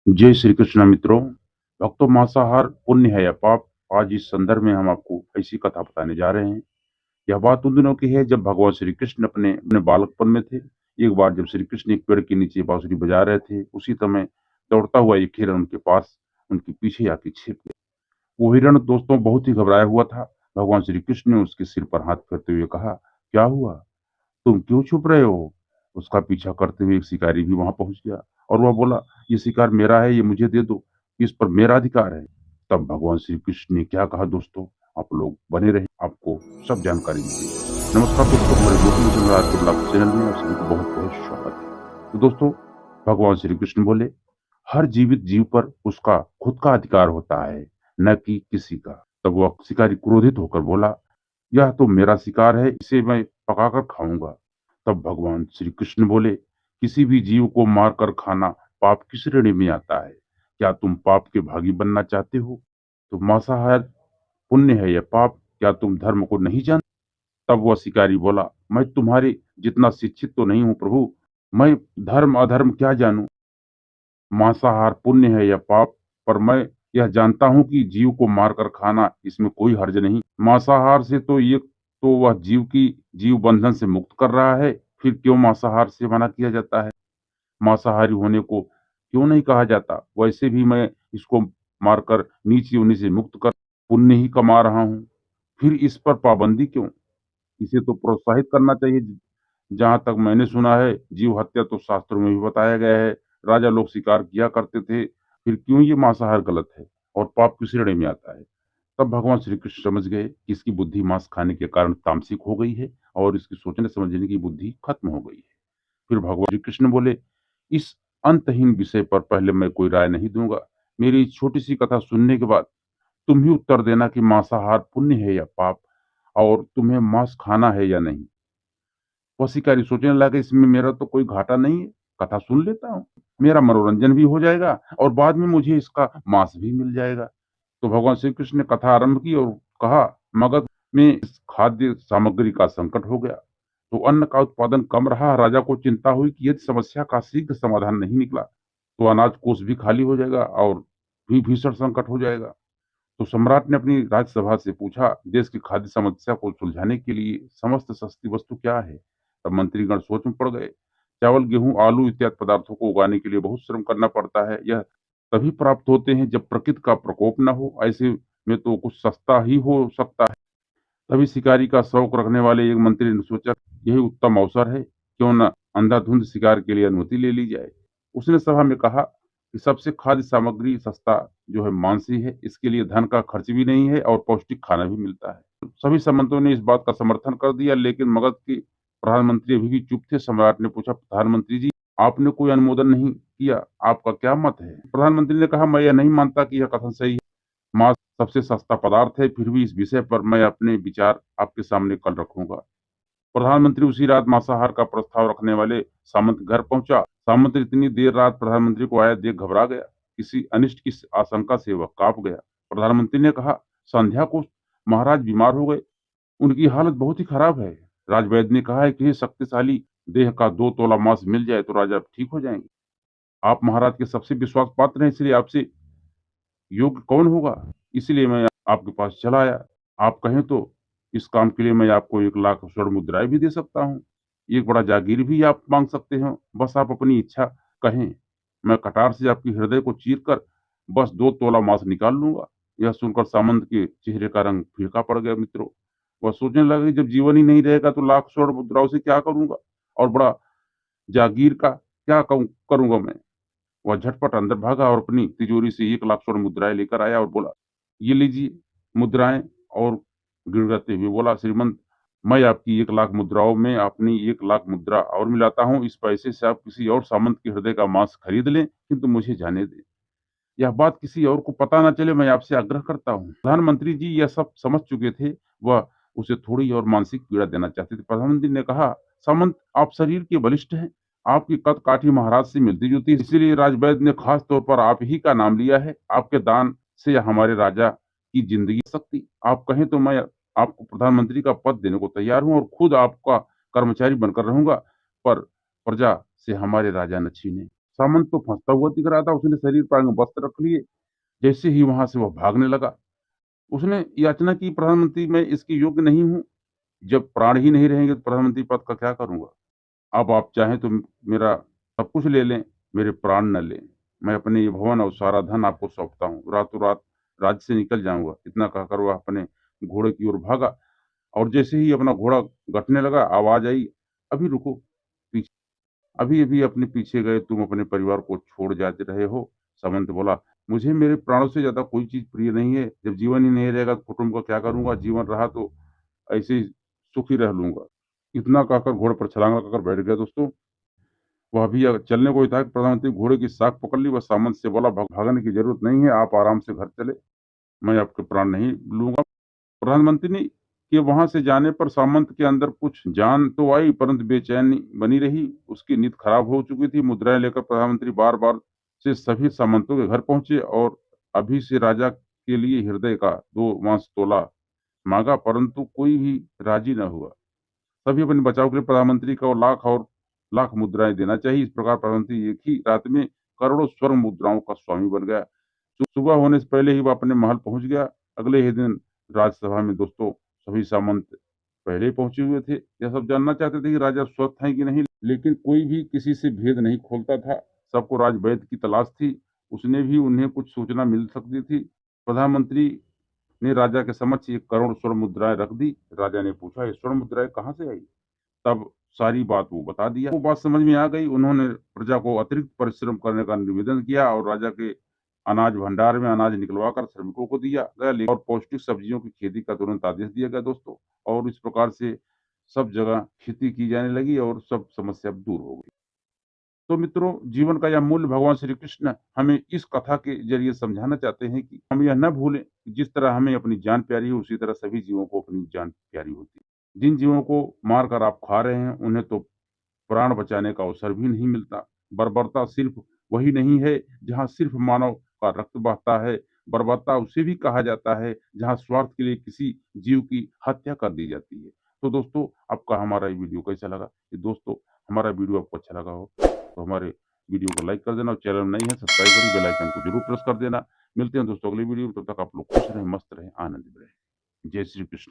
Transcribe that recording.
जय श्री कृष्ण मित्रों। भक्तों, मांसाहार पुण्य है या पाप? आज इस संदर्भ में हम आपको ऐसी कथा बताने जा रहे हैं। यह बात उन दिनों की है जब भगवान श्री कृष्ण अपने अपने बालकपन में थे। एक बार जब श्री कृष्ण एक पेड़ के नीचे बांसुरी बजा रहे थे, उसी समय दौड़ता हुआ एक हिरण उनके पास उनके पीछे आके छिप गया। वो हिरण दोस्तों बहुत ही घबराया हुआ था। भगवान श्री कृष्ण ने उसके सिर पर हाथ फेरते हुए कहा, क्या हुआ? तुम क्यों छुप रहे हो? उसका पीछा करते हुए एक शिकारी भी वहां पहुंच गया और वह बोला, ये शिकार मेरा है, ये मुझे दे दो, इस पर मेरा अधिकार है। तब भगवान श्री कृष्ण ने क्या कहा दोस्तों, आप लोग बने रहे, आपको सब जानकारी मिलेगी। नमस्कार दोस्तों, हमारे मोटिवेशन राज के ब्लॉग चैनल में आप सभी को बहुत बहुत स्वागत है। तो दोस्तों, भगवान श्री कृष्ण बोले, हर जीवित जीव पर उसका खुद का अधिकार होता है, न कि किसी का। तब वह शिकारी क्रोधित होकर बोला, यह तो मेरा शिकार है, इसे मैं पकाकर खाऊंगा। तब भगवान श्री कृष्ण बोले, किसी भी जीव को मारकर खाना पाप की श्रेणी में आता है। क्या तुम पाप के भागी बनना चाहते हो? तो मांसाहार पुण्य है या पाप? क्या तुम धर्म को नहीं जानते? तब वह शिकारी बोला, मैं तुम्हारे जितना शिक्षित तो नहीं हूं प्रभु, मैं धर्म अधर्म क्या जानूं? मांसाहार पुण्य है या पाप, पर मैं यह जानता हूं कि जीव को मारकर खाना, इसमें कोई हर्ज नहीं। मांसाहार से तो एक तो वह जीव बंधन से मुक्त कर रहा है, फिर क्यों मांसाहार से मना किया जाता है? मांसाहारी होने को क्यों नहीं कहा जाता? वैसे भी मैं इसको मारकर नीच योनि से मुक्त कर पुण्य ही कमा रहा हूँ, फिर इस पर पाबंदी क्यों? इसे तो प्रोत्साहित करना चाहिए। जहाँ तक मैंने सुना है, जीव हत्या तो शास्त्रों में भी बताया गया है। राजा लोग शिकार किया करते थे, फिर क्यों ये मांसाहार गलत है और पाप की श्रेणी में आता है? तब भगवान श्री कृष्ण समझ गए कि इसकी बुद्धि मांस खाने के कारण तामसिक हो गई है और इसकी सोचने समझने की बुद्धि खत्म हो गई है। फिर भगवान श्री कृष्ण बोले, इस अंतहीन विषय पर पहले मैं कोई राय नहीं दूंगा। मेरी इस छोटी सी कथा सुनने के बाद तुम ही उत्तर देना कि मांसाहार पुण्य है या पाप, और तुम्हें मांस खाना है या नहीं। वह शिकारी सोचने लगा, इसमें मेरा तो कोई घाटा नहीं है, कथा सुन लेता हूँ, मेरा मनोरंजन भी हो जाएगा और बाद में मुझे इसका मांस भी मिल जाएगा। तो भगवान श्री कृष्ण ने कथा आरंभ की और कहा, मगध में इस खाद्य सामग्री का संकट हो गया, तो अन्न का उत्पादन कम रहा। राजा को चिंता हुई कि यदि समस्या का शीघ्र समाधान नहीं निकला तो अनाज कोष भी खाली हो जाएगा और भी भीषण संकट हो जाएगा। तो सम्राट ने अपनी राज्यसभा से पूछा, देश की खाद्य समस्या को सुलझाने के लिए समस्त सस्ती वस्तु क्या है? तब मंत्रीगण सोच में पड़ गए। चावल, गेहूं, आलू इत्यादि पदार्थों को उगाने के लिए बहुत श्रम करना पड़ता है। यह तभी प्राप्त होते हैं जब प्रकृति का प्रकोप न हो। ऐसे में तो कुछ सस्ता ही हो सकता है। तभी शिकारी का शौक रखने वाले एक मंत्री ने सोचा, यही उत्तम अवसर है, क्यों न अंधाधुंध शिकार के लिए अनुमति ले ली जाए। उसने सभा में कहा कि सबसे खाद्य सामग्री सस्ता जो है मांस ही है, इसके लिए धन का खर्च भी नहीं है और पौष्टिक खाना भी मिलता है। सभी सामंतों ने इस बात का समर्थन कर दिया, लेकिन मगध के प्रधानमंत्री अभी भी चुप थे। सम्राट ने पूछा, प्रधानमंत्री जी, आपने कोई अनुमोदन नहीं किया, आपका क्या मत है? प्रधानमंत्री ने कहा, मैं यह नहीं मानता कि यह कथन सही है। मांस सबसे सस्ता पदार्थ है, फिर भी इस विषय पर मैं अपने विचार आपके सामने कल रखूंगा। प्रधानमंत्री उसी रात मांसाहार का प्रस्ताव रखने वाले सामंत के घर पहुंचा। सामंत इतनी देर रात प्रधानमंत्री को आया देख घबरा गया। किसी अनिष्ट की आशंका से वह कांप गया। प्रधानमंत्री ने कहा, संध्या को महाराज बीमार हो गए, उनकी हालत बहुत ही खराब है। राजवैद्य ने कहा है कि शक्तिशाली देह का 2 तोला मांस मिल जाए तो राजा ठीक हो जाएंगे। आप महाराज के सबसे विश्वास पात्र हैं, इसलिए आपसे योग्य कौन होगा? इसलिए मैं आपके पास चला आया। आप कहें तो इस काम के लिए मैं आपको 1 लाख स्वर्ण मुद्राएँ भी दे सकता हूँ। एक बड़ा जागीर भी आप माँग सकते हो। बस आप अपनी इच्छा कहें। मैं कटार से आपके हृदय को चीर कर बस 2 तोला माँस निकाल लूँगा। यह सुनकर सामंत के चेहरे का रंग फीका पड़ गया मित्रों। वह सोचने लगा कि जब जीवन ही नहीं रहेगा तो लाख स्वर्ण मुद्राओं से क्या करूँगा? और बड़ा जागीर का क्या करूँगा मैं? वह झटपट अंदर भागा और अपनी तिजोरी से 1 लाख स्वर्ण मुद्राएँ लेकर आया और बोला, ये लीजिए मुद्राएँ। और गिड़गिड़ाते हुए बोला, श्रीमंत, मैं आपकी 1 लाख मुद्राओं में अपनी 1 लाख मुद्रा और मिलाता हूँ। इस पैसे से आप किसी और सामंत के हृदय का मांस खरीद लें, किंतु मुझे जाने दें। यह बात किसी और को पता न चले, मैं आपसे आग्रह करता हूँ। प्रधानमंत्री जी यह सब समझ चुके थे। वह उसे थोड़ी और मानसिक पीड़ा देना चाहते थे। प्रधानमंत्री ने कहा, सामंत, आप शरीर के बलिष्ठ हैं, आपकी कद काठी महाराज से मिलती जुलती है, इसीलिए राजवैद्य ने खास तौर पर आप ही का नाम लिया है। आपके दान से हमारे राजा की जिंदगी सकती। आप कहें तो मैं आपको प्रधानमंत्री का पद देने को तैयार हूँ और खुद आपका कर्मचारी बनकर रहूंगा, पर प्रजा से हमारे राजा न छीने। सामंत तो फंसता हुआ दिख रहा था, उसने शरीर पर अंग वस्त्र रख लिए। जैसे ही वहां से वह भागने लगा, उसने याचना की, प्रधानमंत्री मैं इसके योग्य नहीं हूँ, जब प्राण ही नहीं रहेंगे तो प्रधानमंत्री पद का क्या करूंगा? अब आप चाहें तो मेरा सब कुछ ले लें, मेरे प्राण न लें। मैं अपने ये भवन और सारा धन आपको सौंपता हूँ। रातों रात राज्य से निकल जाऊँगा। इतना कहकर वह अपने घोड़े की ओर भागा और जैसे ही अपना घोड़ा गठने लगा, आवाज़ आई, "अभी रुको, पीछे अभी-अभी अपने पीछे गए तुम अपने परिवार को छोड़ जा रहे हो।" सामंत बोला, "मुझे मेरे प्राणों से ज़्यादा कोई चीज़ प्रिय नहीं है। जब जीवन ही नहीं रहेगा तो कुटुंब का क्या करूँगा? जीवन रहा तो ऐसे ही सुखी रह लूँगा।" इतना कहकर घोड़े पर छलांग लगाकर बैठ गया दोस्तों। वह भी चलने को ही था कि प्रधानमंत्री घोड़े की साख पकड़ ली। वह सामंत से बोला, भागने की जरूरत नहीं है, आप आराम से घर चले, मैं आपके प्राण नहीं लूंगा।" प्रधानमंत्री ने के वहां से जाने पर सामंत के अंदर कुछ जान तो आई, परंतु बेचैनी बनी रही। उसकी नींद खराब हो चुकी थी। मुद्राएं लेकर प्रधानमंत्री बार बार से सभी सामंतों के घर पहुंचे और अभी से राजा के लिए हृदय का 2 मांस तोला मांगा, परंतु कोई भी राजी न हुआ। सभी अपने बचाव के लिए प्रधानमंत्री को लाख और लाख मुद्राएं देना चाहिए। इस प्रकार प्रधानमंत्री एक ही रात में करोड़ों स्वर्ण मुद्राओं का स्वामी बन गया। सुबह होने से पहले ही वह अपने महल पहुंच गया। अगले ही दिन राज्यसभा में दोस्तों सभी सामंत पहले ही पहुंचे हुए थे। यह सब जानना चाहते थे कि राजा स्वस्थ हैं कि नहीं, लेकिन कोई भी किसी से भेद नहीं खोलता था। सबको राजवैद्य की तलाश थी। उसने भी उन्हें कुछ सूचना मिल सकती थी। प्रधानमंत्री ने राजा के समक्ष 1 करोड़ स्वर्ण मुद्राएं रख दी। राजा ने पूछा, ये स्वर्ण मुद्राएं कहाँ से आई? तब सारी बात वो बता दिया। वो बात समझ में आ गई। उन्होंने प्रजा को अतिरिक्त परिश्रम करने का निवेदन किया और राजा के अनाज भंडार में अनाज निकलवाकर श्रमिकों को दिया गया और पौष्टिक सब्जियों की खेती का तुरंत आदेश दिया गया दोस्तों। और इस प्रकार से सब जगह खेती की जाने लगी और सब समस्या दूर हो गई। तो मित्रों, जीवन का यह मूल्य भगवान श्री कृष्ण हमें इस कथा के जरिए समझाना चाहते हैं कि हम यह न भूलें कि जिस तरह हमें अपनी जान प्यारी है, उसी तरह सभी जीवों को अपनी जान प्यारी होती है। जिन जीवों को मारकर आप खा रहे हैं, उन्हें तो प्राण बचाने का अवसर भी नहीं मिलता। बर्बरता सिर्फ वही नहीं है जहाँ सिर्फ मानव का रक्त बहता है। बर्बरता उसे भी कहा जाता है जहाँ स्वार्थ के लिए किसी जीव की हत्या कर दी जाती है। तो दोस्तों, आपका हमारा ये वीडियो कैसा लगा? ये दोस्तों, हमारा वीडियो आपको अच्छा लगा हो तो हमारे वीडियो को लाइक कर देना और चैनल नई है सब्सक्राइब करें, बेल आइकन को जरूर प्रेस कर देना। मिलते हैं दोस्तों अगली वीडियो में। तब तक आप लोग खुश रहें, मस्त रहें, आनंद में रहें। जय श्री कृष्ण।